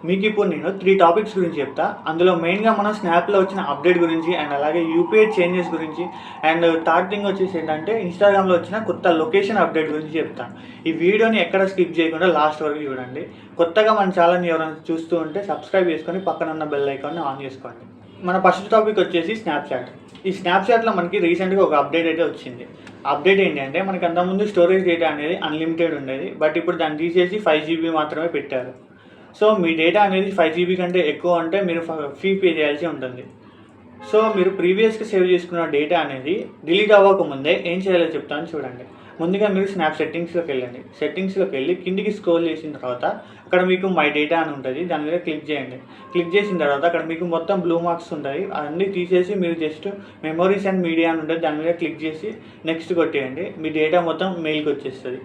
మీకు ఇప్పుడు నేను 3 టాపిక్స్ గురించి చెప్తా. అందులో మెయిన్‌గా మనం స్నాప్‌లో వచ్చిన అప్డేట్ గురించి అండ్ అలాగే యూపీఐ చేంజెస్ గురించి అండ్ థర్డ్ థింగ్ వచ్చేసి ఏంటంటే ఇన్‌స్టాగ్రామ్‌లో వచ్చిన కొత్త లొకేషన్ అప్డేట్ గురించి చెప్తాను. ఈ వీడియోని ఎక్కడ స్కిప్ చేయకుండా లాస్ట్ వరకు చూడండి. కొత్తగా మన ఛానల్‌ని ఎవరైనా చూస్తూ ఉంటే సబ్స్క్రైబ్ చేసుకొని పక్కన ఉన్న బెల్ ఐకాన్‌ని ఆన్ చేసుకోండి. మన ఫస్ట్ టాపిక్ వచ్చేసి స్నాప్‌చాట్. ఈ స్నాప్‌చాట్‌లో మనకి రీసెంట్‌గా ఒక అప్డేట్ అయితే వచ్చింది. అప్డేట్ ఏంటి అంటే మనకి అంతకుముందు స్టోరేజ్ డేటా అనేది అన్‌లిమిటెడ్ ఉండేది. బట్ ఇప్పుడు దాన్ని తీసేసి 5 జీబీ మాత్రమే పెట్టారు. సో మీ డేటా అనేది 5 జీబీ కంటే ఎక్కువ అంటే మీరు ఫీ పే చేయాల్సి ఉంటుంది. సో మీరు ప్రీవియస్‌గా సేవ్ చేసుకున్న డేటా అనేది డిలీట్ అవ్వకముందే ఏం చేయాలో చెప్తాను చూడండి. ముందుగా మీరు స్నాప్ సెట్టింగ్స్‌లోకి వెళ్ళండి. సెట్టింగ్స్‌లోకి వెళ్ళి కిందికి స్క్రోల్ చేసిన తర్వాత అక్కడ మీకు మై డేటా అని ఉంటుంది. దాని మీద క్లిక్ చేయండి. క్లిక్ చేసిన తర్వాత అక్కడ మీకు మొత్తం బ్లూ మార్క్స్ ఉంటాయి. అవన్నీ తీసేసి మీరు జస్ట్ మెమోరీస్ అండ్ మీడియా అని ఉంటుంది. దాని మీద క్లిక్ చేసి నెక్స్ట్ కొట్టేయండి. మీ డేటా మొత్తం మెయిల్‌కి వచ్చేస్తుంది.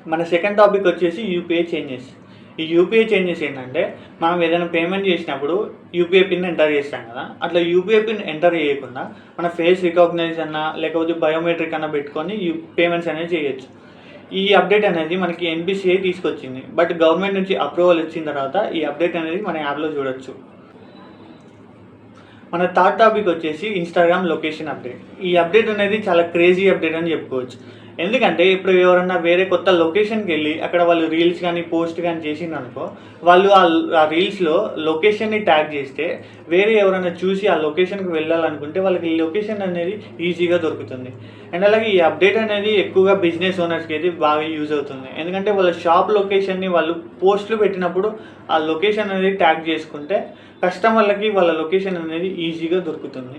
మన సెకండ్ టాపిక్ వచ్చేసి యూపీఐ చేంజెస్. ఈ యూపీఐ చేంజెస్ ఏంటంటే మనం ఏదైనా పేమెంట్ చేసినప్పుడు యూపీఐ పిన్ ఎంటర్ చేస్తాం కదా, అట్లా యూపీఐ పిన్ ఎంటర్ చేయకుండా మన ఫేస్ రికగ్నైజ్ అన్నా లేకపోతే బయోమెట్రిక్ అన్నా పెట్టుకొని పేమెంట్స్ అనేది చేయొచ్చు. ఈ అప్డేట్ అనేది మనకి ఎన్పిసిఐ తీసుకొచ్చింది. బట్ గవర్నమెంట్ నుంచి అప్రూవల్ ఇచ్చిన తర్వాత ఈ అప్డేట్ అనేది మన యాప్లో చూడొచ్చు. మన థర్డ్ టాపిక్ వచ్చేసి ఇన్స్టాగ్రామ్ లొకేషన్ అప్డేట్. ఈ అప్డేట్ అనేది చాలా క్రేజీ అప్డేట్ అని చెప్పుకోవచ్చు. ఎందుకంటే ఇప్పుడు ఎవరన్నా వేరే కొత్త లొకేషన్కి వెళ్ళి అక్కడ వాళ్ళు రీల్స్ కానీ పోస్ట్ కానీ చేసిందనుకో, వాళ్ళు ఆ రీల్స్లో లొకేషన్ని ట్యాగ్ చేస్తే వేరే ఎవరైనా చూసి ఆ లొకేషన్కి వెళ్ళాలనుకుంటే వాళ్ళకి ఈ లొకేషన్ అనేది ఈజీగా దొరుకుతుంది. అండ్ అలాగే ఈ అప్డేట్ అనేది ఎక్కువగా బిజినెస్ ఓనర్స్కి అయితే బాగా యూజ్ అవుతుంది. ఎందుకంటే వాళ్ళ షాప్ లొకేషన్ని వాళ్ళు పోస్టులు పెట్టినప్పుడు ఆ లొకేషన్ అనేది ట్యాగ్ చేసుకుంటే కస్టమర్లకి వాళ్ళ లొకేషన్ అనేది ఈజీగా దొరుకుతుంది.